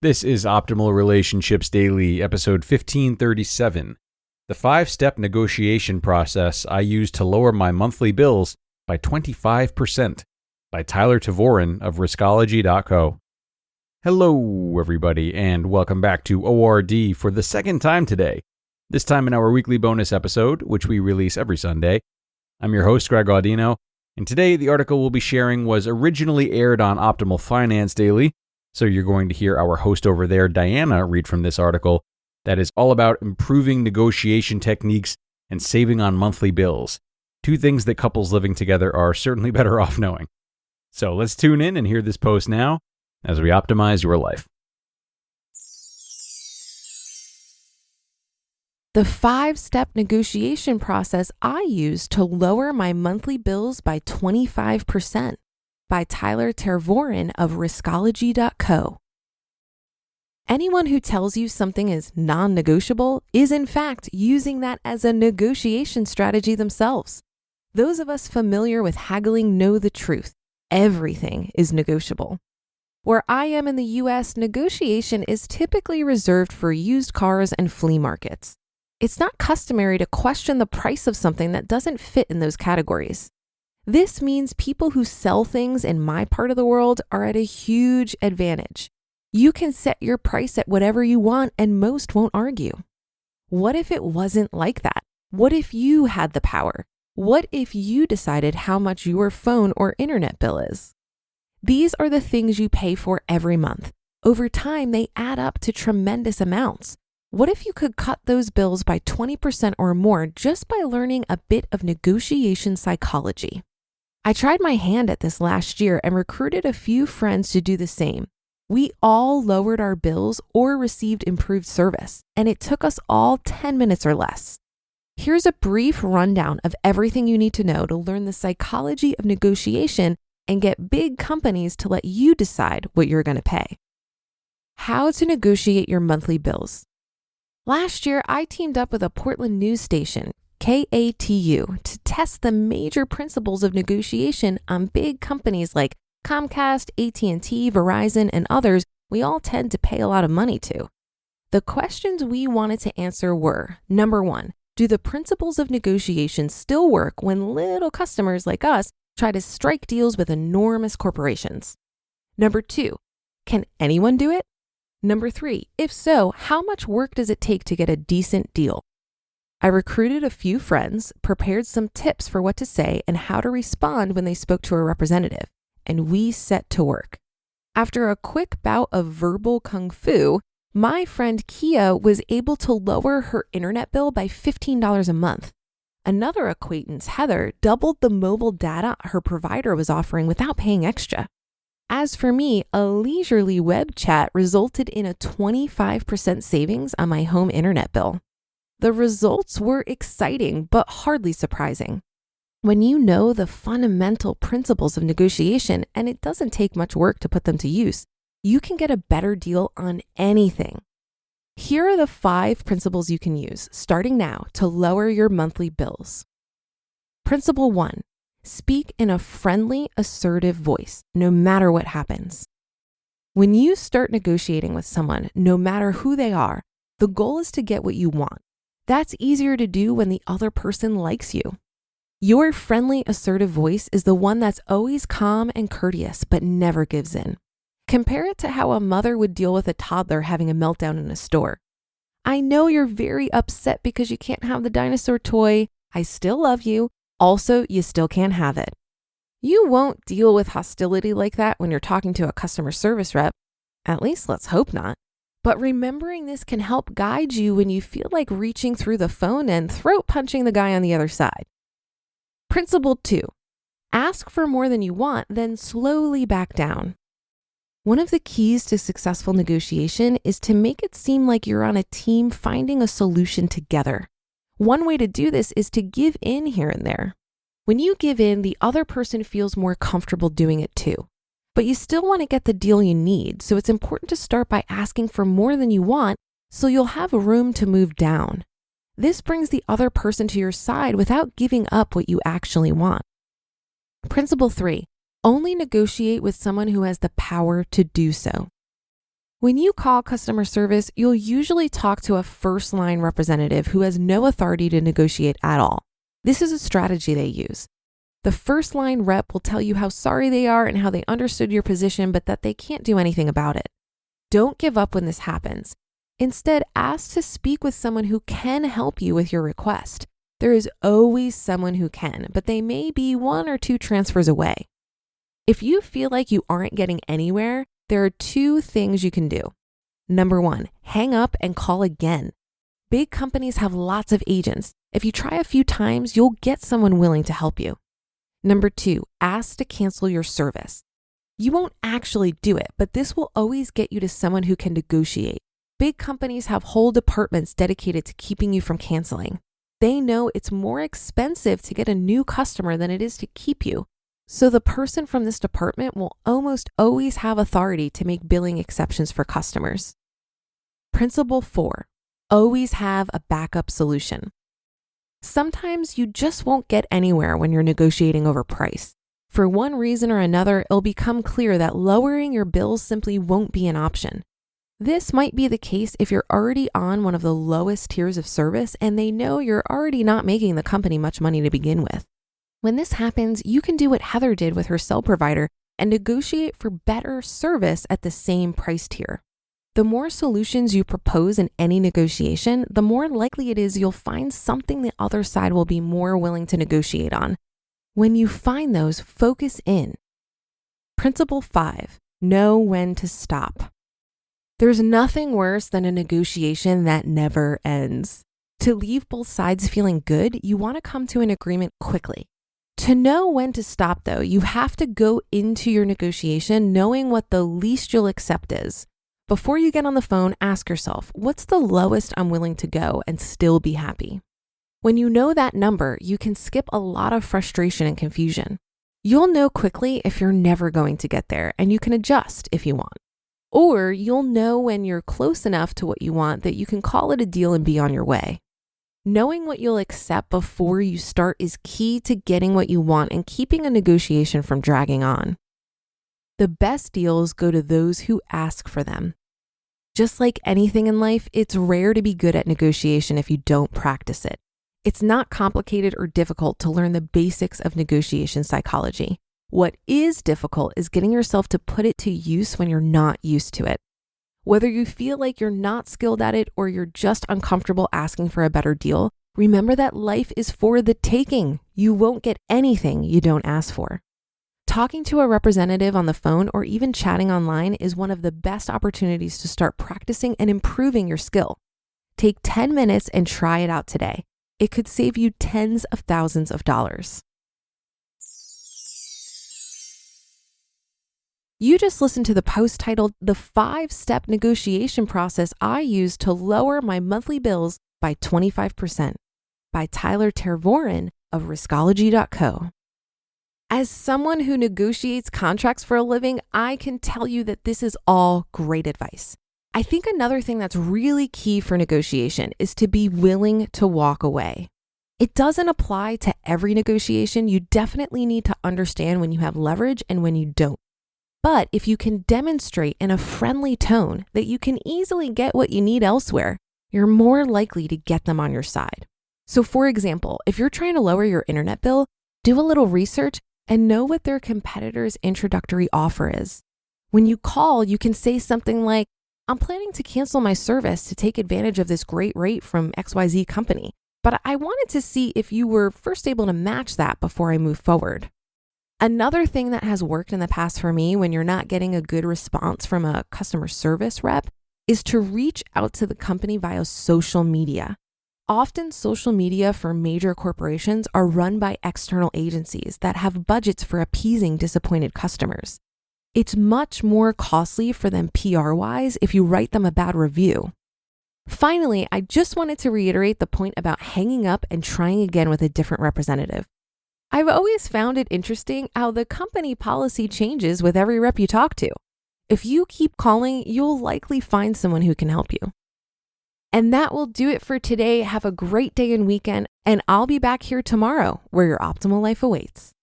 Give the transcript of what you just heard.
This is Optimal Relationships Daily, episode 1537, the 5-step negotiation process I use to lower my monthly bills by 25%, by Tervooren of Riskology.co. Hello, everybody, and welcome back to ORD for the second time today, this time in our weekly bonus episode, which we release every Sunday. I'm your host, Greg Audino, and today the article we'll be sharing was originally aired on Optimal Finance Daily, so you're going to hear our host over there, Diana, read from this article that is all about improving negotiation techniques and saving on monthly bills. Two things that couples living together are certainly better off knowing. So let's tune in and hear this post now as we optimize your life. The 5-step negotiation process I use to lower my monthly bills by 25%. By Tervooren of Riskology.co. Anyone who tells you something is non-negotiable is in fact using that as a negotiation strategy themselves. Those of us familiar with haggling know the truth. Everything is negotiable. Where I am in the US, negotiation is typically reserved for used cars and flea markets. It's not customary to question the price of something that doesn't fit in those categories. This means people who sell things in my part of the world are at a huge advantage. You can set your price at whatever you want and most won't argue. What if it wasn't like that? What if you had the power? What if you decided how much your phone or internet bill is? These are the things you pay for every month. Over time, they add up to tremendous amounts. What if you could cut those bills by 20% or more just by learning a bit of negotiation psychology? I tried my hand at this last year and recruited a few friends to do the same. We all lowered our bills or received improved service, and it took us all 10 minutes or less. Here's a brief rundown of everything you need to know to learn the psychology of negotiation and get big companies to let you decide what you're going to pay. How to negotiate your monthly bills. Last year, I teamed up with a Portland news station, KATU, to test the major principles of negotiation on big companies like Comcast, AT&T, Verizon, and others we all tend to pay a lot of money to. The questions we wanted to answer were, number 1, do the principles of negotiation still work when little customers like us try to strike deals with enormous corporations? Number 2, can anyone do it? Number 3, if so, how much work does it take to get a decent deal? I recruited a few friends, prepared some tips for what to say and how to respond when they spoke to a representative, and we set to work. After a quick bout of verbal kung fu, my friend Kia was able to lower her internet bill by $15 a month. Another acquaintance, Heather, doubled the mobile data her provider was offering without paying extra. As for me, a leisurely web chat resulted in a 25% savings on my home internet bill. The results were exciting, but hardly surprising. When you know the fundamental principles of negotiation, and it doesn't take much work to put them to use, you can get a better deal on anything. Here are the 5 principles you can use, starting now, to lower your monthly bills. Principle 1, speak in a friendly, assertive voice, no matter what happens. When you start negotiating with someone, no matter who they are, the goal is to get what you want. That's easier to do when the other person likes you. Your friendly, assertive voice is the one that's always calm and courteous, but never gives in. Compare it to how a mother would deal with a toddler having a meltdown in a store. I know you're very upset because you can't have the dinosaur toy. I still love you. Also, you still can't have it. You won't deal with hostility like that when you're talking to a customer service rep. At least let's hope not. But remembering this can help guide you when you feel like reaching through the phone and throat punching the guy on the other side. Principle 2, ask for more than you want, then slowly back down. One of the keys to successful negotiation is to make it seem like you're on a team finding a solution together. One way to do this is to give in here and there. When you give in, the other person feels more comfortable doing it too. But you still want to get the deal you need, so it's important to start by asking for more than you want so you'll have room to move down. This brings the other person to your side without giving up what you actually want. Principle 3, only negotiate with someone who has the power to do so. When you call customer service, you'll usually talk to a first-line representative who has no authority to negotiate at all. This is a strategy they use. The first-line rep will tell you how sorry they are and how they understood your position, but that they can't do anything about it. Don't give up when this happens. Instead, ask to speak with someone who can help you with your request. There is always someone who can, but they may be 1 or 2 transfers away. If you feel like you aren't getting anywhere, there are 2 things you can do. Number 1, hang up and call again. Big companies have lots of agents. If you try a few times, you'll get someone willing to help you. Number 2, ask to cancel your service. You won't actually do it, but this will always get you to someone who can negotiate. Big companies have whole departments dedicated to keeping you from canceling. They know it's more expensive to get a new customer than it is to keep you. So the person from this department will almost always have authority to make billing exceptions for customers. Principle 4, always have a backup solution. Sometimes you just won't get anywhere when you're negotiating over price. For one reason or another, it'll become clear that lowering your bills simply won't be an option. This might be the case if you're already on one of the lowest tiers of service and they know you're already not making the company much money to begin with. When this happens, you can do what Heather did with her cell provider and negotiate for better service at the same price tier. The more solutions you propose in any negotiation, the more likely it is you'll find something the other side will be more willing to negotiate on. When you find those, focus in. Principle 5, know when to stop. There's nothing worse than a negotiation that never ends. To leave both sides feeling good, you want to come to an agreement quickly. To know when to stop, though, you have to go into your negotiation knowing what the least you'll accept is. Before you get on the phone, ask yourself, what's the lowest I'm willing to go and still be happy? When you know that number, you can skip a lot of frustration and confusion. You'll know quickly if you're never going to get there, and you can adjust if you want. Or you'll know when you're close enough to what you want that you can call it a deal and be on your way. Knowing what you'll accept before you start is key to getting what you want and keeping a negotiation from dragging on. The best deals go to those who ask for them. Just like anything in life, it's rare to be good at negotiation if you don't practice it. It's not complicated or difficult to learn the basics of negotiation psychology. What is difficult is getting yourself to put it to use when you're not used to it. Whether you feel like you're not skilled at it or you're just uncomfortable asking for a better deal, remember that life is for the taking. You won't get anything you don't ask for. Talking to a representative on the phone or even chatting online is one of the best opportunities to start practicing and improving your skill. Take 10 minutes and try it out today. It could save you tens of thousands of dollars. You just listened to the post titled The 5-Step Negotiation Process I Use to Lower My Monthly Bills by 25% by Tervooren of Riskology.co. As someone who negotiates contracts for a living, I can tell you that this is all great advice. I think another thing that's really key for negotiation is to be willing to walk away. It doesn't apply to every negotiation. You definitely need to understand when you have leverage and when you don't. But if you can demonstrate in a friendly tone that you can easily get what you need elsewhere, you're more likely to get them on your side. So for example, if you're trying to lower your internet bill, do a little research and know what their competitor's introductory offer is. When you call, you can say something like, I'm planning to cancel my service to take advantage of this great rate from XYZ company, but I wanted to see if you were first able to match that before I move forward. Another thing that has worked in the past for me when you're not getting a good response from a customer service rep is to reach out to the company via social media. Often social media for major corporations are run by external agencies that have budgets for appeasing disappointed customers. It's much more costly for them PR-wise if you write them a bad review. Finally, I just wanted to reiterate the point about hanging up and trying again with a different representative. I've always found it interesting how the company policy changes with every rep you talk to. If you keep calling, you'll likely find someone who can help you. And that will do it for today. Have a great day and weekend, and I'll be back here tomorrow where your optimal life awaits.